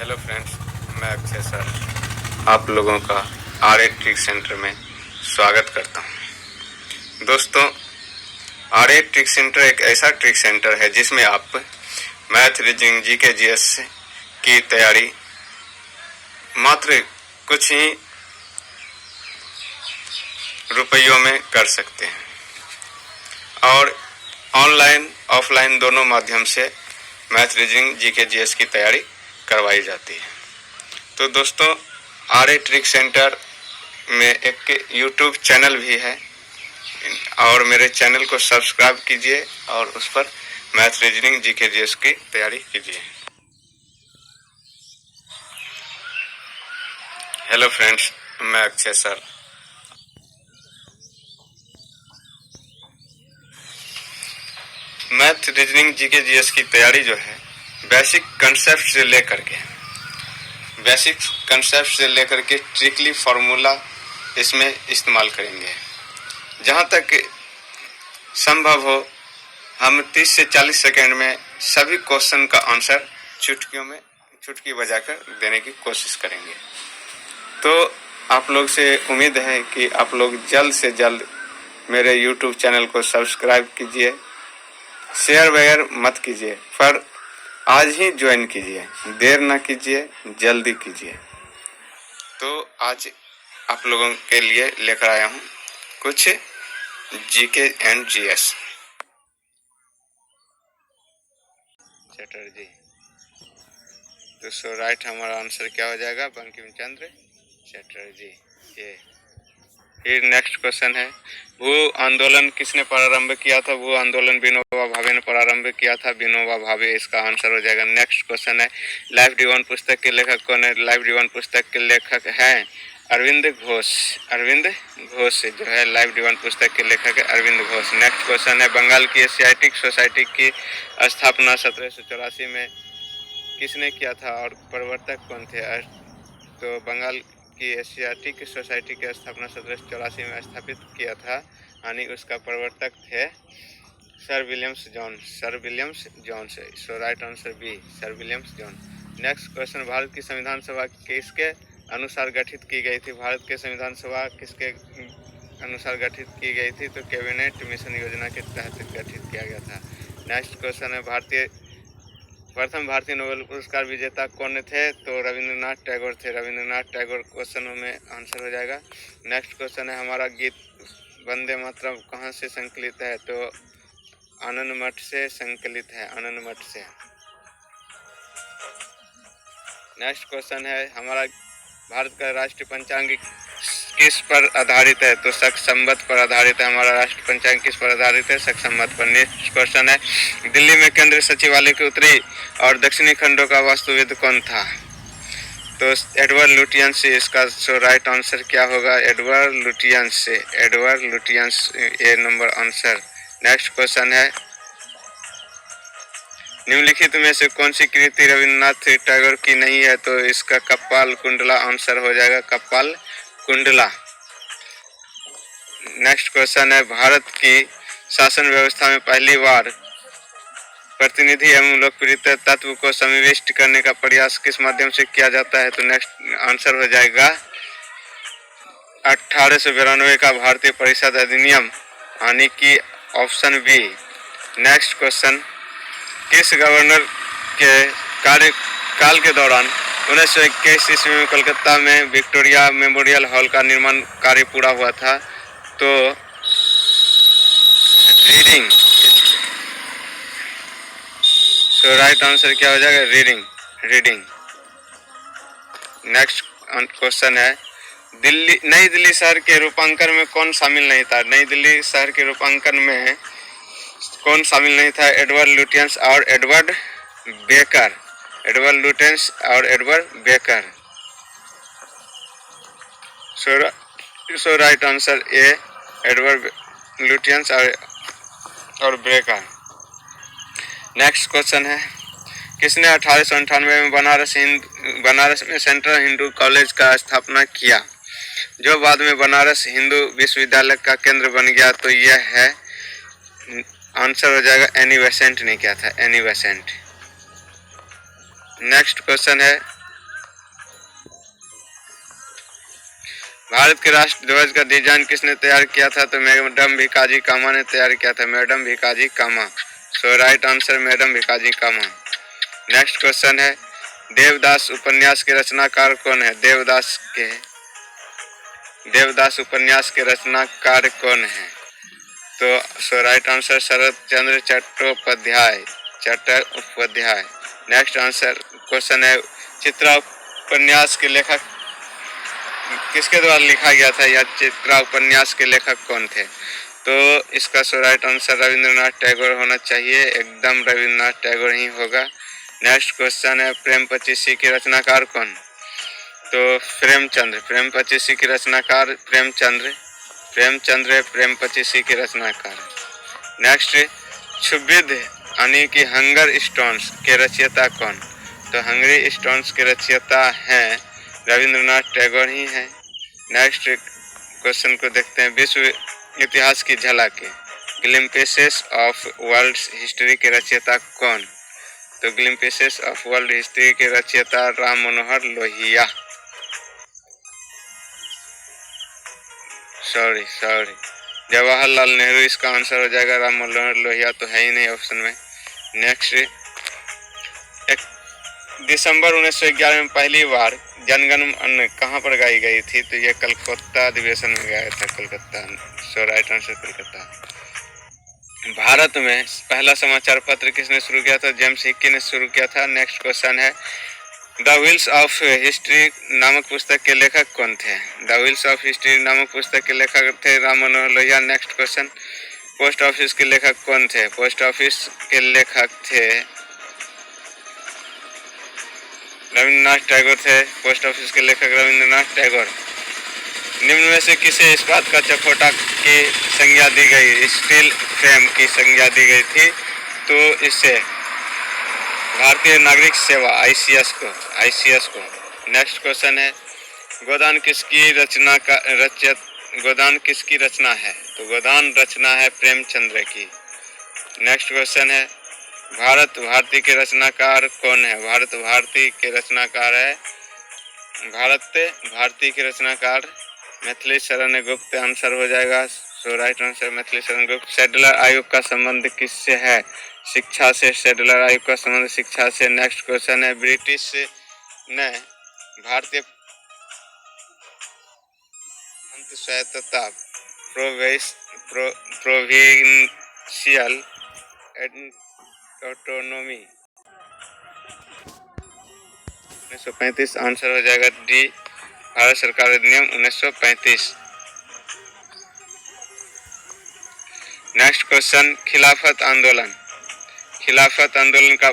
Hello friends, मैं Akshay sir आप लोगों का आर ए ट्रिक सेंटर में स्वागत करता हूं। दोस्तों, आर ए ट्रिक सेंटर एक ऐसा ट्रिक सेंटर है जिसमें आप मैथ, रीजनिंग, जीके, जीएस की तैयारी मात्र कुछ ही रुपयों में कर सकते हैं और ऑनलाइन ऑफलाइन दोनों माध्यम से मैथ, रीजनिंग, जीके, जीएस की तैयारी करवाई जाती है। तो दोस्तों, आर ए ट्रिक सेंटर में एक यूट्यूब चैनल भी है और मेरे चैनल को सब्सक्राइब कीजिए और उस पर मैथ, रीजनिंग, जीके, जीएस की तैयारी कीजिए। हेलो फ्रेंड्स, मैं Akshay sir math, reasoning, GK, GS की तैयारी जो है बेसिक कंसेप्ट से लेकर के ट्रिकली फार्मूला इसमें इस्तेमाल करेंगे। जहाँ तक संभव हो हम 30 से 40 सेकंड में सभी क्वेश्चन का आंसर चुटकी बजाकर देने की कोशिश करेंगे। तो आप लोग से उम्मीद है कि आप लोग जल्द से जल्द मेरे YouTube चैनल को सब्सक्राइब कीजिए, शेयर वगैरह मत कीजिए, पर आज ही ज्वाइन कीजिए, देर ना कीजिए, जल्दी कीजिए। तो आज आप लोगों के लिए लेकर आया हूँ कुछ जीके एंड जीएस। चटर्जी, तो सो राइट हमारा आंसर क्या हो जाएगा? बंकिम चंद्र चटर्जी। ये फिर नेक्स्ट क्वेश्चन है, भू आंदोलन किसने प्रारंभ किया था? भू आंदोलन विनोबा भावे ने प्रारंभ किया था। विनोबा भावे इसका आंसर हो जाएगा। नेक्स्ट क्वेश्चन है, लाइफ डिवाइन पुस्तक के लेखक कौन है? लाइफ डिवाइन पुस्तक के लेखक हैं अरविंद घोष। अरविंद घोष जो है लाइफ डिवाइन पुस्तक के लेखक है अरविंद घोष। नेक्स्ट क्वेश्चन है, बंगाल की एशियाटिक सोसाइटी की स्थापना 1784 में किसने किया था और प्रवर्तक कौन थे? तो बंगाल की एशियाटिक सोसाइटी की स्थापना 1784 में स्थापित किया था यानी उसका प्रवर्तक थे sir Williams John. Sir Williams John से so right answer B, sir Williams John. Next question, Bharat की संविधान सभा किसके अनुसार गठित की गई थी? भारत के संविधान सभा किसके अनुसार गठित की गई थी? तो कैबिनेट मिशन योजना के तहत गठित किया गया था। नेक्स्ट क्वेश्चन है, प्रथम भारतीय नोबेल पुरस्कार विजेता कौन थे? तो रविंद्रनाथ टैगोर थे। रविंद्रनाथ टैगोर क्वेश्चन में आंसर हो जाएगा। नेक्स्ट क्वेश्चन है, हमारा गीत वंदे मातरम कहाँ से संकलित है? तो आनंद मठ से संकलित है, आनंद मठ से। नेक्स्ट क्वेश्चन है, हमारा भारत का राष्ट्रीय पंचांग किस पर आधारित है? तो शक संवत पर आधारित है। हमारा राष्ट्रीय पंचांग किस पर आधारित है? शक संवत पर। नेक्स्ट क्वेश्चन है, दिल्ली में केंद्रीय सचिवालय के उत्तरी और दक्षिणी खंडों का वास्तुविद कौन था? तो एडवर्ड लुटियंस से इसका सो राइट आंसर क्या होगा? एडवर्ड लुटियंस से, एडवर्ड लुटियंस ए नंबर आंसर। नेक्स्ट क्वेश्चन है, निम्नलिखित में से कौन सी कृति रविन्द्रनाथ टैगोर की नहीं है? तो इसका कपाल कुंडला आंसर हो जाएगा, कपाल कुंडला। नेक्स्ट क्वेश्चन है, भारत की शासन व्यवस्था में पहली बार प्रतिनिधि एवं लोकप्रियता तत्व को समाविष्ट करने का प्रयास किस माध्यम से किया जाता है? तो नेक्स्ट आंसर हो जाएगा 1892 का भारतीय परिषद अधिनियम यानी कि ऑप्शन बी। नेक्स्ट क्वेश्चन, किस गवर्नर के कार्यकाल के दौरान 1921 ईस्वी में कोलकाता में विक्टोरिया मेमोरियल हॉल का निर्माण कार्य पूरा हुआ था? तो रीडिंग, तो राइट आंसर क्या हो जाएगा? रीडिंग। नेक्स्ट क्वेश्चन है, नई दिल्ली शहर के रूपांकन में कौन शामिल नहीं था? नई दिल्ली शहर के रूपांकन में कौन शामिल नहीं था? एडवर्ड लुटियंस और एडवर्ड बेकर। एडवर्ड लुटियंस और Edward baker. So right answer A, Edward Lutyens और बेकर। नेक्स्ट क्वेश्चन है, किसने 1898 में बनारस में सेंट्रल हिंदू कॉलेज का स्थापना किया जो बाद में बनारस हिंदू विश्वविद्यालय का केंद्र बन गया? तो यह है आंसर हो जाएगा एनी बेसेंट ने किया था, एनी बेसेंट। नेक्स्ट क्वेश्चन है, भारत के राष्ट्र ध्वज का डिजाइन किसने तैयार किया था? तो मैडम भिकाजी कामा ने तैयार किया था, मैडम भिकाजी कामा। सो राइट आंसर मैडम भिकाजी कामा। नेक्स्ट क्वेश्चन है, देवदास उपन्यास के रचनाकार कौन है? देवदास उपन्यास के रचनाकार कौन है? तो सो राइट आंसर शरद Chandra Chattopadhyay. Next answer question है, चित्रा उपन्यास के लेखक किसके द्वारा लिखा गया था या चित्रा उपन्यास के लेखक कौन थे? तो इसका सो राइट आंसर रविंद्रनाथ टैगोर होना चाहिए, एकदम रविंद्रनाथ टैगोर ही होगा। नेक्स्ट क्वेश्चन है, प्रेम पचीसी के रचनाकार कौन? तो प्रेम पचीसी के रचनाकार प्रेमचंद्र प्रेम पचीसी के रचनाकार। नेक्स्ट, क्षुब्ध यानी कि हंगर स्टोन्स के रचयिता कौन? तो हंगरी स्टोन्स के रचयिता हैं रविंद्रनाथ टैगोर ही हैं। नेक्स्ट क्वेश्चन को देखते हैं, विश्व इतिहास की झलक ग्लिम्पसेस ऑफ वर्ल्ड हिस्ट्री के रचयिता कौन? तो ग्लिम्पसेस ऑफ वर्ल्ड हिस्ट्री के रचयिता राम मनोहर लोहिया। सॉरी जवाहरलाल नेहरू इसका आंसर हो जाएगा, राम मनोहर लोहिया तो है ही नहीं ऑप्शन में। नेक्स्ट, दिसंबर 1911 में पहली बार जनगण मन कहाँ पर गाई गई थी? तो ये कलकत्ता अधिवेशन में गाया था, कलकत्ता। सो राइट आंसर कलकत्ता। भारत में पहला समाचार पत्र किसने शुरू किया था? जेम्स हिक्की ने शुरू किया था। नेक्स्ट क्वेश्चन है, द व्हील्स ऑफ हिस्ट्री नामक पुस्तक के लेखक कौन थे? द व्हील्स ऑफ हिस्ट्री नामक पुस्तक के लेखक थे Ram Manohar Lohia. Next question, post office के लेखक कौन थे? पोस्ट ऑफिस के लेखक थे रविंद्रनाथ टैगोर थे। पोस्ट ऑफिस के लेखक रविंद्रनाथ टैगोर। निम्न में से किसे इस्पात का चकोटा की संज्ञा दी गई? स्टील फ्रेम की संज्ञा दी गई थी। तो इससे भारतीय नागरिक सेवा आईसीएस को। नेक्स्ट क्वेश्चन है, गोदान किसकी रचना है? तो गोदान रचना है प्रेमचंद्र की। नेक्स्ट क्वेश्चन है, भारत भारती के रचनाकार कौन है? भारत भारती के रचनाकार मैथिली शरण गुप्त आंसर हो जाएगा। सो right answer Maithili Sharan Gupt. Scheduler आयोग का संबंध किससे है? शिक्षा से। शेड्यूलर आयोग का संबंध शिक्षा से। नेक्स्ट क्वेश्चन है, ब्रिटिश ने भारतीय स्वायत्तता प्रोविंशियल ऑटोनोमी 1935 आंसर हो जाएगा डी, भारत सरकार अधिनियम 1935। नेक्स्ट क्वेश्चन, खिलाफत आंदोलन का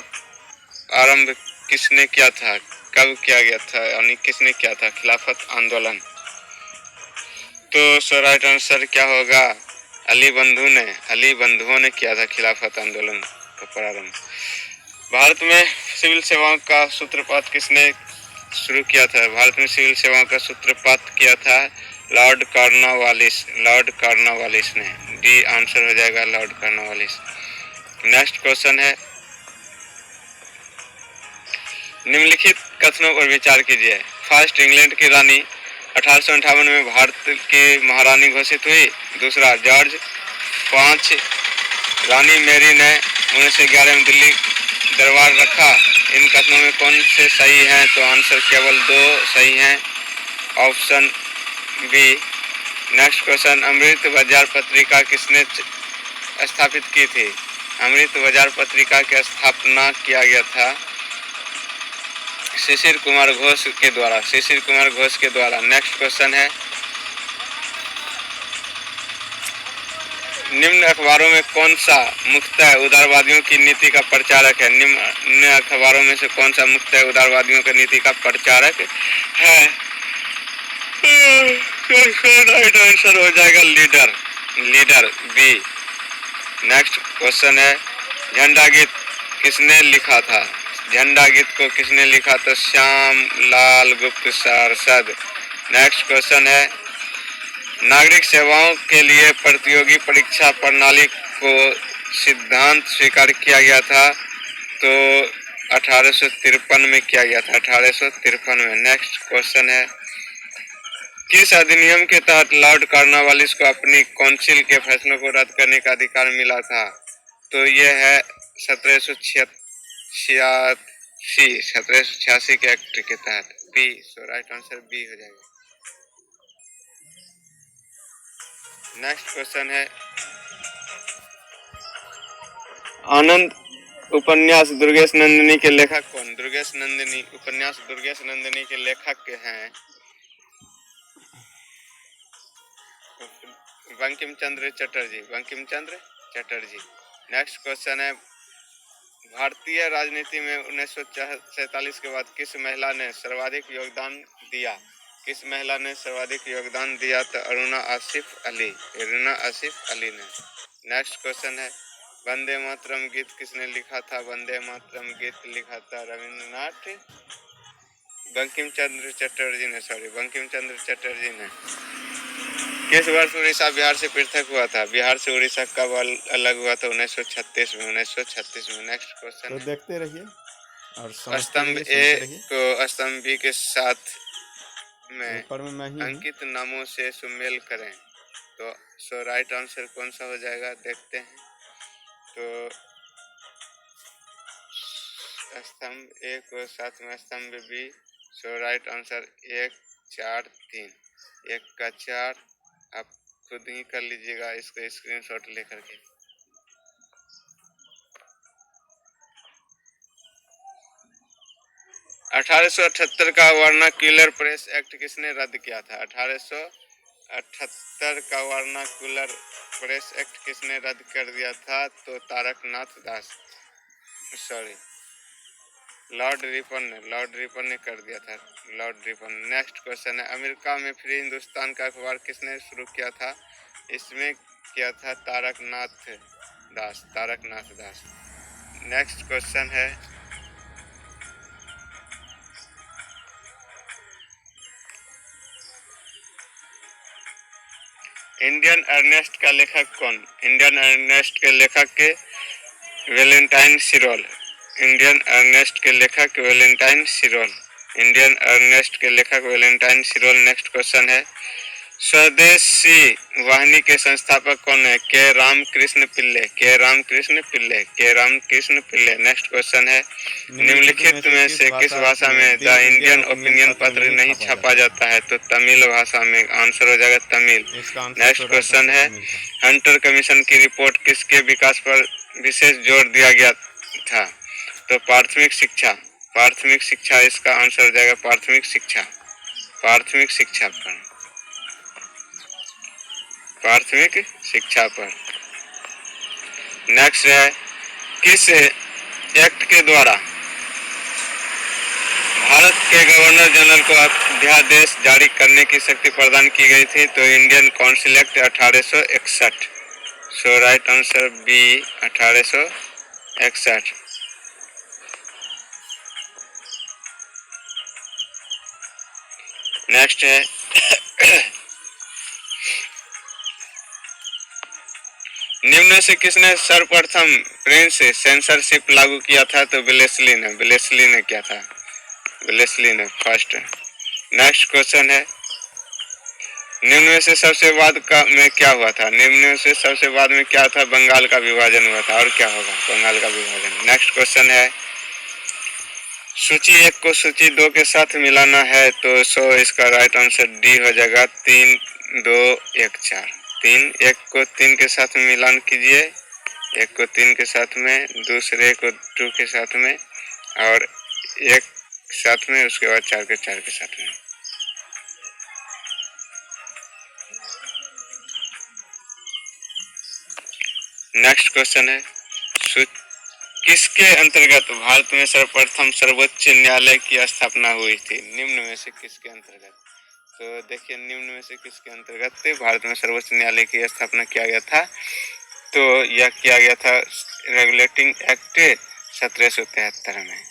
आरंभ किसने किया था? कब किया गया था यानी किसने किया था खिलाफत आंदोलन? तो सो राइट आंसर क्या होगा? अली बंधुओं ने किया था खिलाफत आंदोलन का प्रारंभ। भारत में सिविल सेवाओं का सूत्रपात किसने शुरू किया था? भारत में सिविल सेवाओं का सूत्रपात किया था लॉर्ड कॉर्नवालिस ने। डी आंसर हो जाएगा लॉर्ड कॉर्नवालिस। नेक्स्ट क्वेश्चन है, निम्नलिखित कथनों पर विचार कीजिए। फर्स्ट, इंग्लैंड की रानी 1858 में भारत की महारानी घोषित हुई। दूसरा, जॉर्ज 5 रानी मैरी ने 1911 में दिल्ली दरबार रखा। इन कथनों में कौन से सही हैं? तो आंसर केवल 2 सही हैं, ऑप्शन बी। नेक्स्ट क्वेश्चन, अमृत बाजार पत्रिका किसने स्थापित की थी? अमृत बाजार पत्रिका की स्थापना किया गया था शिशिर कुमार घोष के द्वारा। नेक्स्ट क्वेश्चन है, निम्न अखबारों में कौन सा मुख्यतः उदारवादियों की नीति का प्रचारक है? निम्न अखबारों में से कौन सा मुख्यतः उदारवादियों की नीति का प्रचारक है? राइट आंसर हो जाएगा लीडर बी। नेक्स्ट क्वेश्चन है, झंडा गीत किसने लिखा था? झंडा गीत को किसने लिखा? तो श्याम लाल गुप्त सारसद। नेक्स्ट क्वेश्चन है, नागरिक सेवाओं के लिए प्रतियोगी परीक्षा प्रणाली को सिद्धांत स्वीकार किया गया था। तो 1853 में किया गया था, 1853 में। नेक्स्ट क्वेश्चन है, किस अधिनियम के तहत लॉर्ड कॉर्नवालिस को अपनी काउंसिल के फैसलों को रद्द करने का अधिकार मिला था? तो यह है 1786 के एक्ट के तहत। बी, सो राइट आंसर बी हो जाएगा। नेक्स्ट क्वेश्चन है, आनंद उपन्यास दुर्गेश नंदिनी के लेखक कौन? दुर्गेश नंदिनी उपन्यास दुर्गेश नंदिनी के लेखक के हैं बंकिम चंद्र चटर्जी। बंकिम चंद्र चटर्जी। नेक्स्ट क्वेश्चन है, भारतीय राजनीति में 1947 के बाद किस महिला ने सर्वाधिक योगदान दिया? किस महिला ने सर्वाधिक योगदान दिया? तो अरुणा आसिफ अली। अरुणा आसिफ अली ने। नेक्स्ट क्वेश्चन है, वंदे मातरम गीत किसने लिखा था? वंदे मातरम गीत लिखा था रविंद्रनाथ बंकिम चंद्र चटर्जी ने। बंकिम चंद्र चटर्जी ने। किस वर्ष उड़ीसा बिहार से पृथक हुआ था? बिहार से उड़ीसा कब अलग हुआ था? 1936 में। 1936 में। नेक्स्ट क्वेश्चन तो है, देखते रहिए और स्तंभ ए को स्तंभ बी के साथ में अंकित नामों से सुमेल करें। तो सो राइट आंसर कौन सा हो जाएगा? देखते हैं। तो स्तंभ ए को साथ में स्तंभ बी। सो राइट आंसर 1 4 3। 1 का 4। आप खुद ही कर लीजिएगा इसको स्क्रीनशॉट लेकर के। 1878 का वर्नाक्यूलर प्रेस एक्ट किसने रद्द किया था? 1878 का वर्नाक्यूलर प्रेस एक्ट किसने रद्द कर दिया था? तो तारकनाथ दास, सॉरी लॉर्ड रिपन ने कर दिया था। Lord Ripon. नेक्स्ट क्वेश्चन है, अमेरिका में फ्री हिंदुस्तान का अखबार किसने शुरू किया था? इसमें किया था तारकनाथ दास। तारकनाथ दास। नेक्स्ट क्वेश्चन है, इंडियन अर्नेस्ट का लेखक कौन? इंडियन अर्नेस्ट के लेखक के वैलेंटाइन सिरोल। इंडियन अर्नेस्ट के लेखक वैलेंटाइन सिरोल। इंडियन अर्नेस्ट के लेखक वैलेंटाइन सिरोल। नेक्स्ट क्वेश्चन है, स्वदेशी वाहिनी के संस्थापक कौन है? के रामकृष्ण पिल्ले। के रामकृष्ण पिल्ले। के रामकृष्ण पिल्ले। नेक्स्ट क्वेश्चन है, निम्नलिखित में से किस भाषा में द इंडियन ओपिनियन पत्र नहीं छापा जाता है? तो तमिल भाषा में। आंसर हो जाएगा तमिल। नेक्स्ट क्वेश्चन है, हंटर कमीशन की रिपोर्ट किसके विकास पर विशेष जोर दिया गया था? तो प्राथमिक शिक्षा। प्राथमिक शिक्षा इसका आंसर हो जाएगा प्राथमिक शिक्षा। प्राथमिक शिक्षा पर। प्राथमिक शिक्षा पर। नेक्स्ट है, किस एक्ट के द्वारा भारत के गवर्नर जनरल को अध्यादेश जारी करने की शक्ति प्रदान की गई थी? तो इंडियन काउंसिल एक्ट 1861। सो राइट आंसर बी 1861। नेक्स्ट है, निम्न से किसने सर्वप्रथम प्रिंस सेंसरशिप लागू किया था? तो वेलेस्ली ने। वेलेस्ली ने किया था। वेलेस्ली ने फर्स्ट। नेक्स्ट क्वेश्चन है, निम्न में से सबसे बाद का में क्या हुआ था? निम्न में से सबसे बाद में क्या था? बंगाल का विभाजन हुआ था। और क्या होगा? बंगाल का विभाजन। नेक्स्ट क्वेश्चन है, सूची 1 को सूची 2 के साथ मिलाना है। तो सो इसका राइट आंसर डी हो जाएगा 3 2 1 4। 3 1 को 3 के साथ में मिलान कीजिए। 1 को 3 के साथ में, दूसरे को 2 के साथ में, और 1 साथ में, उसके बाद 4 के साथ में। नेक्स्ट क्वेश्चन है, किसके अंतर्गत भारत में सर्वप्रथम सर्वोच्च न्यायालय की स्थापना हुई थी? निम्न में से किसके अंतर्गत? तो देखिए, निम्न में से किसके अंतर्गत भारत में सर्वोच्च न्यायालय की स्थापना किया गया था? तो यह किया गया था रेगुलेटिंग एक्ट 1773 में।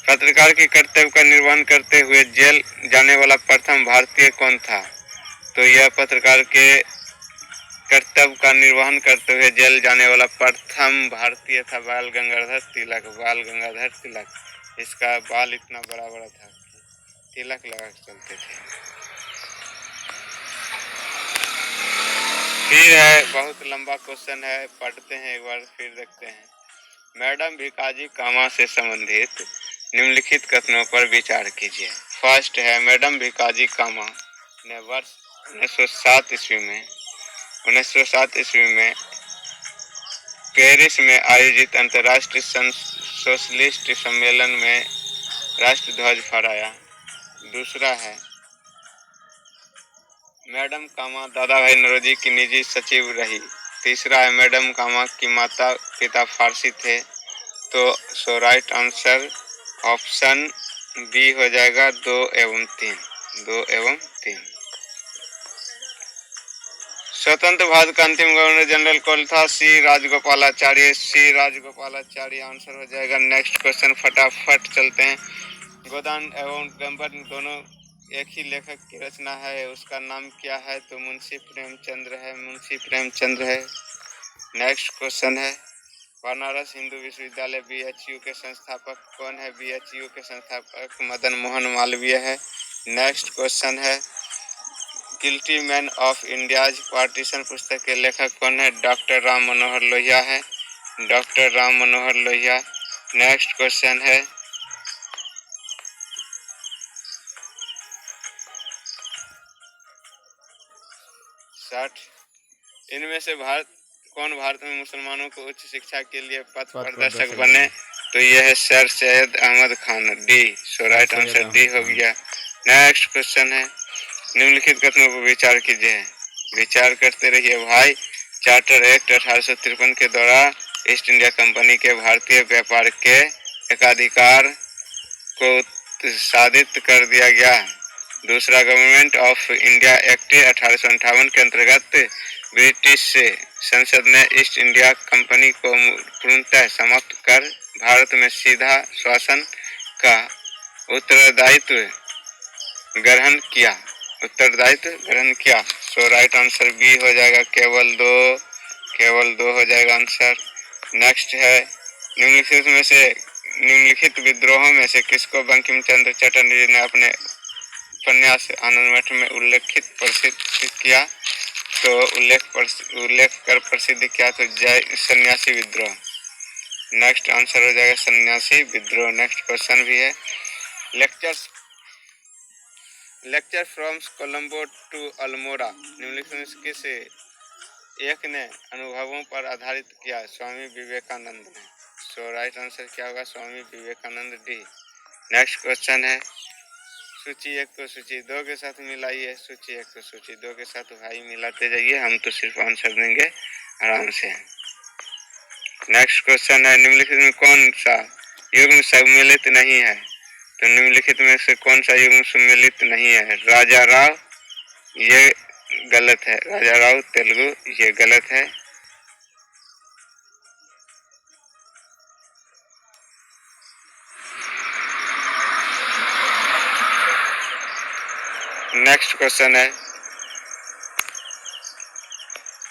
पत्रकार के कर्तव्य का निर्वहन करते हुए जेल जाने वाला प्रथम भारतीय कौन था? तो यह पत्रकार के कर्तव्य का निर्वहन करते हुए जेल जाने वाला प्रथम भारतीय था बाल गंगाधर तिलक। बाल गंगाधर तिलक। इसका बाल इतना बड़ा बड़ा था कि तिलक लगा के चलते थे। फिर है, बहुत लंबा क्वेश्चन है, पढ़ते हैं एक बार फिर देखते हैं। मैडम भिकाजी कामा से संबंधित निम्नलिखित कथनों पर विचार कीजिए। फर्स्ट है, मैडम भिकाजी कामा ने वर्ष 1907 ईस्वी में पेरिस में आयोजित अंतर्राष्ट्रीय सोशलिस्ट सम्मेलन में राष्ट्रध्वज फहराया। दूसरा है, मैडम कामा दादा भाई नौरोजी की निजी सचिव रही। तीसरा है, मैडम कामा की माता पिता फारसी थे। तो सो राइट आंसर ऑप्शन बी हो जाएगा 2 एवं 3। 2 एवं 3। स्वतंत्र भारत का अंतिम गवर्नर जनरल कौन था? सी राजगोपालाचार्य। सी राजगोपालाचार्य आंसर हो जाएगा। नेक्स्ट क्वेश्चन फटाफट चलते हैं। गोदान एवं गंबर दोनों एक ही लेखक की रचना है, उसका नाम क्या है? तो मुंशी प्रेमचंद्र है, मुंशी प्रेमचंद्र है। नेक्स्ट क्वेश्चन है, बनारस हिंदू विश्वविद्यालय BHU के संस्थापक कौन है? BHU के संस्थापक मदन मोहन मालवीय है। नेक्स्ट क्वेश्चन है, guilty man of India's partition पुस्तक के लेखक कौन है? डॉक्टर राम मनोहर लोहिया है, doctor Ram Manohar Lohia. Next question है, इनमें से कौन भारत में मुसलमानों को उच्च शिक्षा के लिए पथ प्रदर्शक बने? तो यह है सर सैयद अहमद खान। डी। सो राइट आंसर डी हो गया। नेक्स्ट क्वेश्चन है, निम्नलिखित कथनों पर विचार कीजिए। विचार करते रहिए भाई। चार्टर एक्ट 1853 के द्वारा ईस्ट इंडिया कंपनी के भारतीय व्यापार के एकाधिकार को साधित कर दिया गया। दूसरा, गवर्नमेंट ऑफ इंडिया एक्ट 1858 के अंतर्गत ब्रिटिश संसद ने ईस्ट इंडिया कंपनी को पूर्णतः समाप्त कर भारत में सीधा शासन का उत्तरदायित्व ग्रहण किया। सो राइट आंसर बी हो जाएगा। केवल दो हो जाएगा आंसर। नेक्स्ट है, निम्नलिखित विद्रोहों में से किसको बंकिम चंद्र चटर्जी ने अपने उपन्यास आनंद मठ में प्रसिद्ध किया? तो उल्लेख कर प्रसिद्ध किया तो जय सन्यासी विद्रोह। नेक्स्ट आंसर हो जाएगा सन्यासी विद्रोह। नेक्स्ट क्वेश्चन भी है, lecture from Colombo to Almora निम्नलिखित में किस एक ने अनुभवों पर आधारित किया? स्वामी विवेकानंद ने। सो राइट आंसर क्या होगा? Swami Vivekananda, D. Next question है, सूची 1 को सूची 2 के साथ मिलाइए। सूची 1 को सूची 2 के साथ भाई मिलाते जाइए, हम तो सिर्फ आंसर देंगे आराम से। नेक्स्ट क्वेश्चन है, निम्नलिखित में कौन सा युग्म सम्मिलित नहीं है? तो निम्नलिखित में से कौन सा युग्म सम्मिलित नहीं है? राजा राव, ये गलत है। राजा राव तेलुगु, ये गलत है। नेक्स्ट क्वेश्चन है,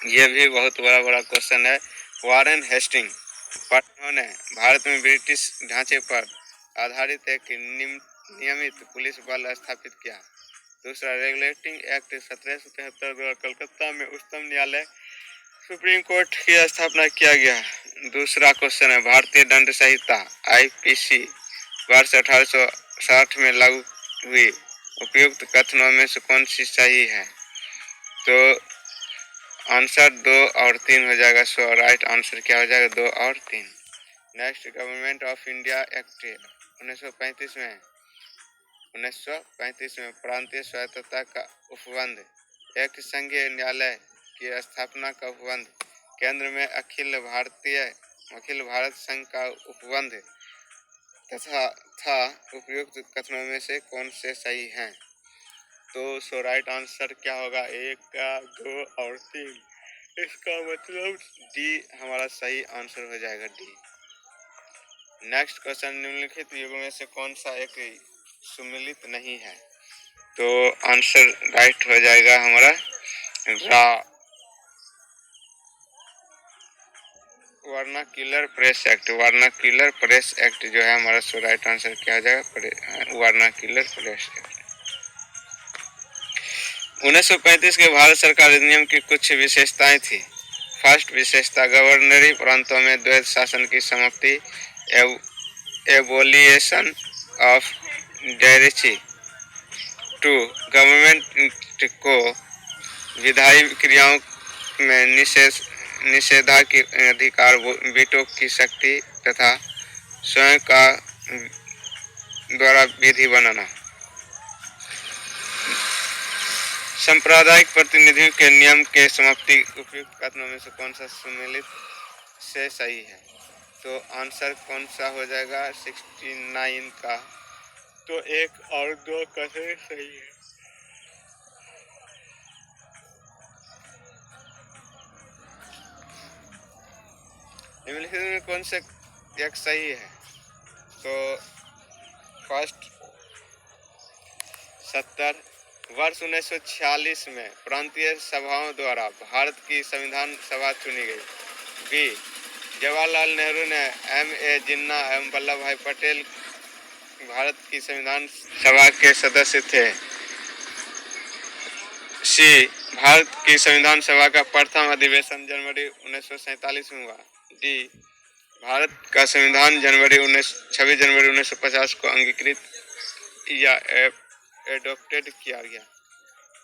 ये भी बहुत बड़ा क्वेश्चन है। वारेन हेस्टिंग ने भारत में ब्रिटिश ढांचे पर आधारित एक नियमित पुलिस बल स्थापित किया। दूसरा, रेगुलेटिंग एक्ट 1773 द्वारा कलकत्ता में उच्चतम न्यायालय सुप्रीम कोर्ट की स्थापना किया गया। दूसरा क्वेश्चन है, भारतीय दंड संहिता IPC वर्ष 1860 में लागू हुई। उपयुक्त कथनों में से कौन सी सही है? तो आंसर 2 और 3 हो जाएगा। सो राइट आंसर क्या हो जाएगा? 2 और 3। Next, government of India act 1935 में प्रांतीय स्वायत्तता का उपबंध, एक संघीय न्यायालय की स्थापना का उपबंध, केंद्र में अखिल भारत संघ का उपबंध तथा उपयुक्त कथनों में से कौन से सही हैं? तो सो राइट आंसर क्या होगा? 1, 2 और 3। इसका मतलब डी हमारा सही आंसर हो जाएगा, डी। नेक्स्ट क्वेश्चन, निम्नलिखित युगों में से कौन सा एक सम्मिलित नहीं है? तो आंसर राइट हो जाएगा हमारा vernacular press act, vernacular press act जो है हमारा सो राइट आंसर क्या हो जाएगा, वर्नाक्यूलर प्रेस एक्ट। 1935 के भारत सरकार अधिनियम की कुछ विशेषताएं थी। फर्स्ट विशेषता, गवर्नरी प्रांतों में द्वैध शासन की समाप्ति, एबोलिएशन ऑफ डेरेची। 2, गवर्नमेंट को विधायी क्रियाओं में निषेधाधिकार, वीटो की शक्ति तथा स्वयं का द्वारा विधि बनाना। सांप्रदायिक प्रतिनिधियों के नियम के समाप्ति। उपयुक्त कथनों में से कौन सा सम्मिलित से सही है? तो आंसर कौन सा हो जाएगा 69 का, तो 1 और 2 कथन सही है। निम्नलिखित में कौन से एक सही है? तो फर्स्ट 70 वर्ष 1946 में प्रांतीय सभाओं द्वारा भारत की संविधान सभा चुनी गई। बी, जवाहरलाल नेहरू ने M.A. जिन्ना एवं वल्लभ भाई पटेल भारत की संविधान सभा के सदस्य थे। सी, भारत की संविधान सभा का प्रथम अधिवेशन जनवरी 1947 में हुआ। डी, भारत का संविधान 26 जनवरी 1950 को अंगीकृत या एडॉप्टेड किया गया।